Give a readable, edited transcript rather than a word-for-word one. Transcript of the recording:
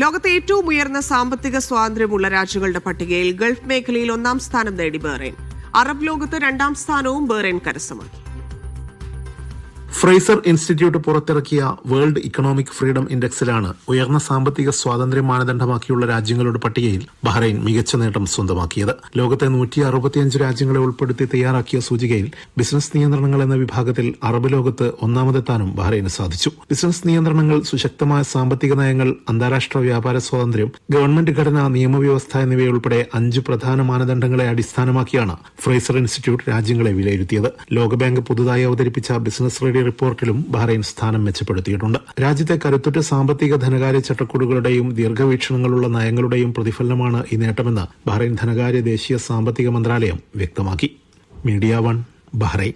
ലോകത്തെ ഏറ്റവും ഉയർന്ന സാമ്പത്തിക സ്വാതന്ത്ര്യമുള്ള രാജ്യങ്ങളുടെ പട്ടികയിൽ ഗൾഫ് മേഖലയിൽ 1-ാം സ്ഥാനം നേടി ബഹ്റൈൻ. അറബ് ലോകത്ത് 2-ാം സ്ഥാനവും ബഹ്റൈൻ കരസ്ഥമാക്കി. ഫ്രേസർ ഇൻസ്റ്റിറ്റ്യൂട്ട് പുറത്തിറക്കിയ വേൾഡ് ഇക്കണോമിക് ഫ്രീഡം ഇൻഡെക്സിലാണ് ഉയർന്ന സാമ്പത്തിക സ്വാതന്ത്ര്യം മാനദണ്ഡമാക്കിയുള്ള രാജ്യങ്ങളുടെ പട്ടികയിൽ ബഹ്റൈൻ മികച്ച നേട്ടം സ്വന്തമാക്കിയത്. ലോകത്തെ 165 രാജ്യങ്ങളെ ഉൾപ്പെടുത്തി തയ്യാറാക്കിയ സൂചികയിൽ ബിസിനസ് നിയന്ത്രണങ്ങൾ എന്ന വിഭാഗത്തിൽ അറബ് ലോകത്ത് 1-ാമതെത്താനും ബഹ്റൈന് സാധിച്ചു. ബിസിനസ് നിയന്ത്രണങ്ങൾ, സുശക്തമായ സാമ്പത്തിക നയങ്ങൾ, അന്താരാഷ്ട്ര വ്യാപാര സ്വാതന്ത്ര്യം, ഗവൺമെന്റ് ഘടന, നിയമവ്യവസ്ഥ എന്നിവയുൾപ്പെടെ 5 പ്രധാന മാനദണ്ഡങ്ങളെ അടിസ്ഥാനമാക്കിയാണ് ഫ്രേസർ ഇൻസ്റ്റിറ്റ്യൂട്ട് രാജ്യങ്ങളെ വിലയിരുത്തിയത്. ലോകബാങ്ക് പുതുതായി അവതരിപ്പിച്ച ബിസിനസ് റെഡി റിപ്പോർട്ടിലും ബഹ്റൈൻ സ്ഥാനം മെച്ചപ്പെടുത്തിയിട്ടുണ്ട്. രാജ്യത്തെ കരുത്തുറ്റ സാമ്പത്തിക ധനകാര്യ ചട്ടക്കൂടുകളുടെയും ദീർഘവീക്ഷണങ്ങളുള്ള നയങ്ങളുടെയും പ്രതിഫലനമാണ് ഈ നേട്ടമെന്ന് ബഹ്റൈൻ ധനകാര്യ ദേശീയ സാമ്പത്തിക മന്ത്രാലയം വ്യക്തമാക്കി. Media 1 Bahrain.